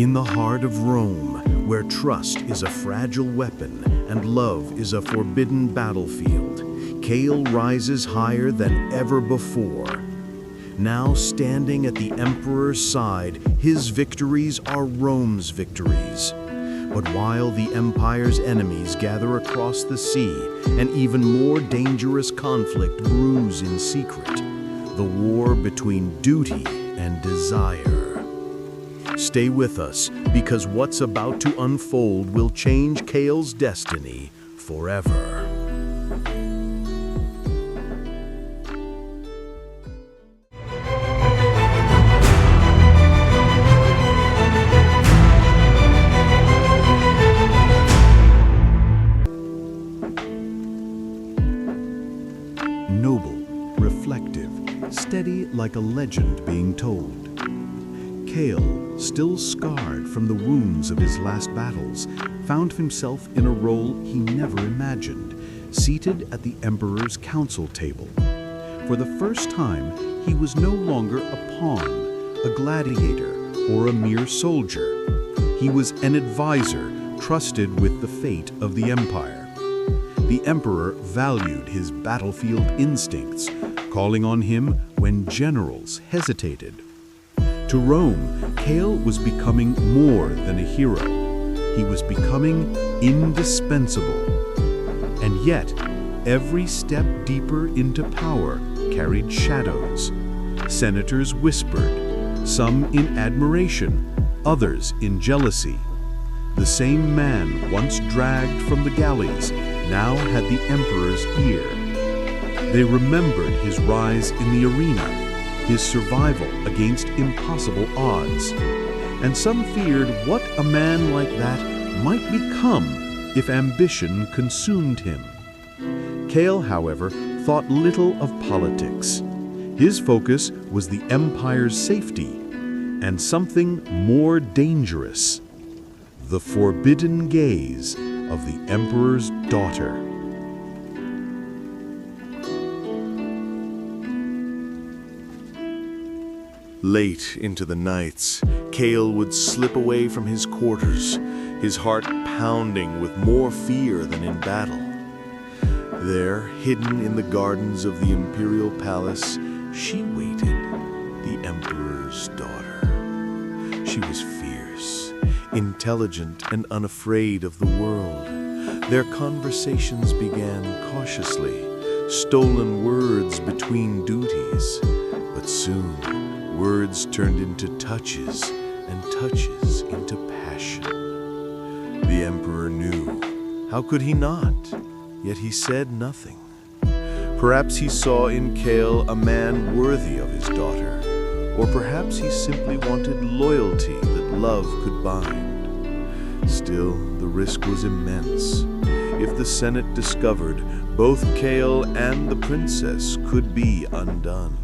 In the heart of Rome, where trust is a fragile weapon and love is a forbidden battlefield, Cael rises higher than ever before. Now standing at the emperor's side, his victories are Rome's victories. But while the empire's enemies gather across the sea, an even more dangerous conflict brews in secret, the war between duty and desire. Stay with us, because what's about to unfold will change Cael's destiny forever. Noble, reflective, steady like a legend being told. Cael, still scarred from the wounds of his last battles, found himself in a role he never imagined, seated at the emperor's council table. For the first time, he was no longer a pawn, a gladiator, or a mere soldier. He was an advisor trusted with the fate of the empire. The emperor valued his battlefield instincts, calling on him when generals hesitated. To Rome, Cael was becoming more than a hero. He was becoming indispensable. And yet, every step deeper into power carried shadows. Senators whispered, some in admiration, others in jealousy. The same man once dragged from the galleys now had the emperor's ear. They remembered his rise in the arena, his survival against impossible odds. And some feared what a man like that might become if ambition consumed him. Cael, however, thought little of politics. His focus was the empire's safety and something more dangerous: the forbidden gaze of the emperor's daughter. Late into the nights, Cael would slip away from his quarters, his heart pounding with more fear than in battle. There, hidden in the gardens of the imperial palace, she waited, the emperor's daughter. She was fierce, intelligent, and unafraid of the world. Their conversations began cautiously, stolen words between duties, but soon words turned into touches, and touches into passion. The emperor knew. How could he not? Yet he said nothing. Perhaps he saw in Cael a man worthy of his daughter, or perhaps he simply wanted loyalty that love could bind. Still, the risk was immense. If the Senate discovered, both Cael and the princess could be undone.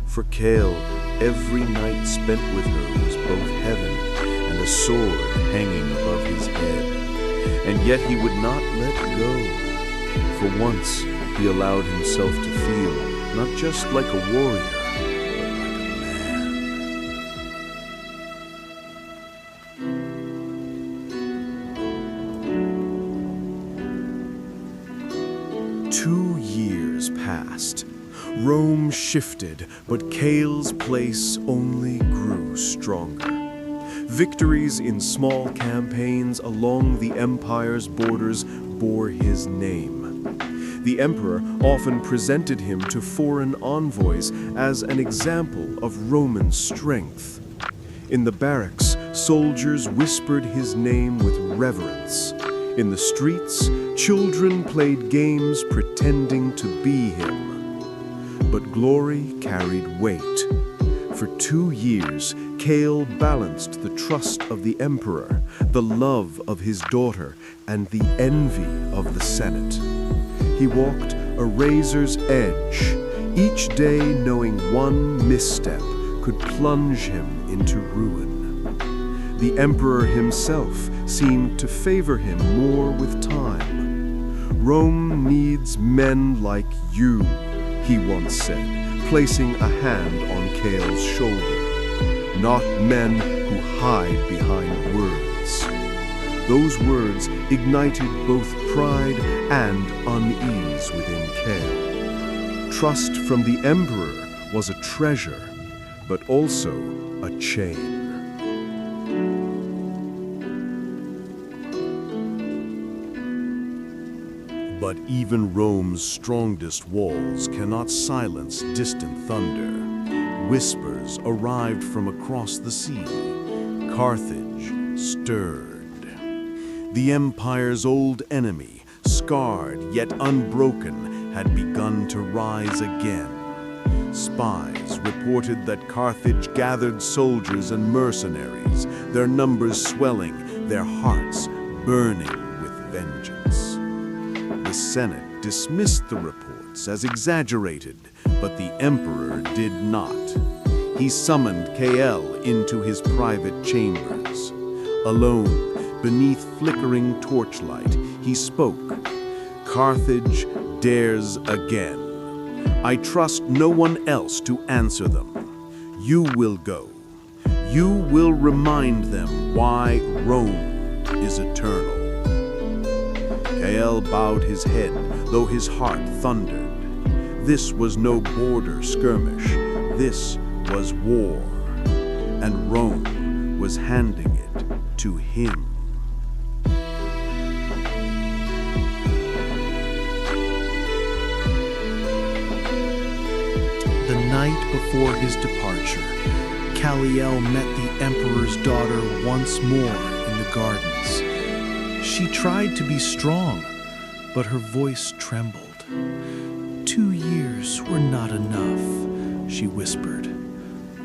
For Cael, every night spent with her was both heaven and a sword hanging above his head. And yet he would not let go. For once, he allowed himself to feel not just like a warrior, but like a man. 2 years passed. Rome shifted, but Cael's place only grew stronger. Victories in small campaigns along the empire's borders bore his name. The emperor often presented him to foreign envoys as an example of Roman strength. In the barracks, soldiers whispered his name with reverence. In the streets, children played games pretending to be him. But glory carried weight. For 2 years, Cael balanced the trust of the emperor, the love of his daughter, and the envy of the Senate. He walked a razor's edge, each day knowing one misstep could plunge him into ruin. The emperor himself seemed to favor him more with time. Rome needs men like you, he once said, placing a hand on Cael's shoulder. not men who hide behind words. Those words ignited both pride and unease within Cael. Trust from the Emperor was a treasure, but also a chain. But even Rome's strongest walls cannot silence distant thunder. Whispers arrived from across the sea. Carthage stirred. The empire's old enemy, scarred yet unbroken, had begun to rise again. Spies reported that Carthage gathered soldiers and mercenaries, their numbers swelling, their hearts burning with vengeance. The Senate dismissed the reports as exaggerated, but the emperor did not. He summoned Cael into his private chambers. Alone, beneath flickering torchlight, he spoke. "Carthage dares again. I trust no one else to answer them. You will go. You will remind them why Rome is eternal." Cael bowed his head, though his heart thundered. This was no border skirmish. This was war, and Rome was handing it to him. The night before his departure, Cael met the emperor's daughter once more in the gardens. She tried to be strong, but her voice trembled. 2 years were not enough, she whispered.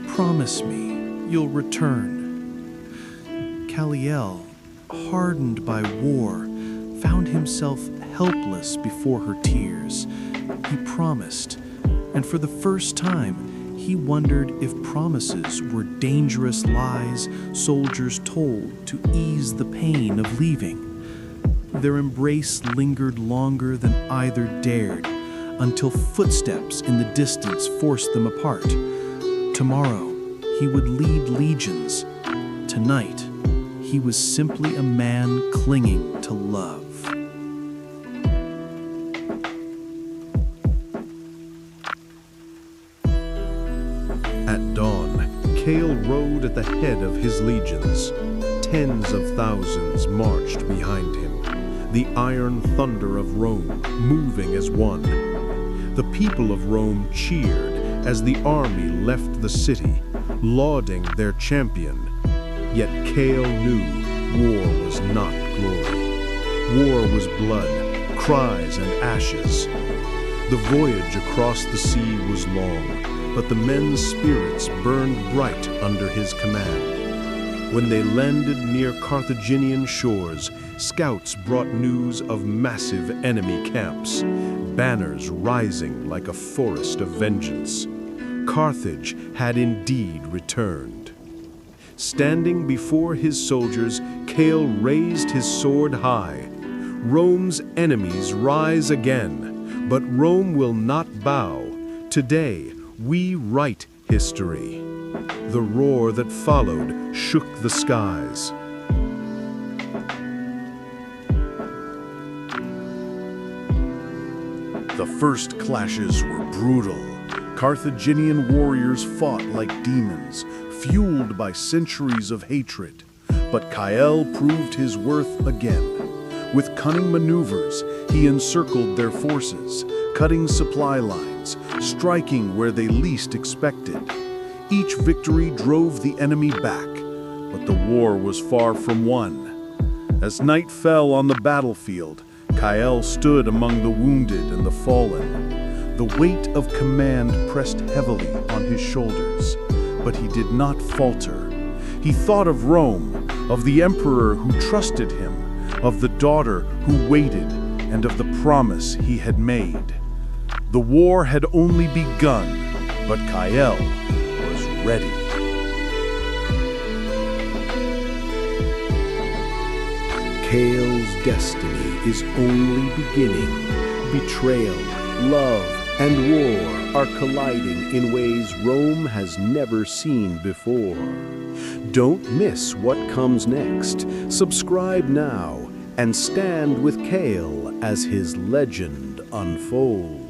Promise me you'll return. Cael, hardened by war, found himself helpless before her tears. He promised, and for the first time, he wondered if promises were dangerous lies soldiers told to ease the pain of leaving. Their embrace lingered longer than either dared, until footsteps in the distance forced them apart. Tomorrow, he would lead legions. Tonight, he was simply a man clinging to love. At dawn, Cael rode at the head of his legions. Tens of thousands marched behind him, the iron thunder of Rome moving as one. The people of Rome cheered as the army left the city, lauding their champion. Yet Cael knew war was not glory. War was blood, cries, and ashes. The voyage across the sea was long, but the men's spirits burned bright under his command. When they landed near Carthaginian shores, scouts brought news of massive enemy camps, banners rising like a forest of vengeance. Carthage had indeed returned. Standing before his soldiers, Cael raised his sword high. Rome's enemies rise again, but Rome will not bow. Today, we write history. The roar that followed shook the skies. The first clashes were brutal. Carthaginian warriors fought like demons, fueled by centuries of hatred. But Cael proved his worth again. With cunning maneuvers, he encircled their forces, cutting supply lines, striking where they least expected. Each victory drove the enemy back, but the war was far from won. As night fell on the battlefield, Cael stood among the wounded and the fallen. The weight of command pressed heavily on his shoulders, but he did not falter. He thought of Rome, of the emperor who trusted him, of the daughter who waited, and of the promise he had made. The war had only begun, but Cael was ready. Cael's destiny is only beginning. Betrayal, love, and war are colliding in ways Rome has never seen before. Don't miss what comes next. Subscribe now and stand with Cael as his legend unfolds.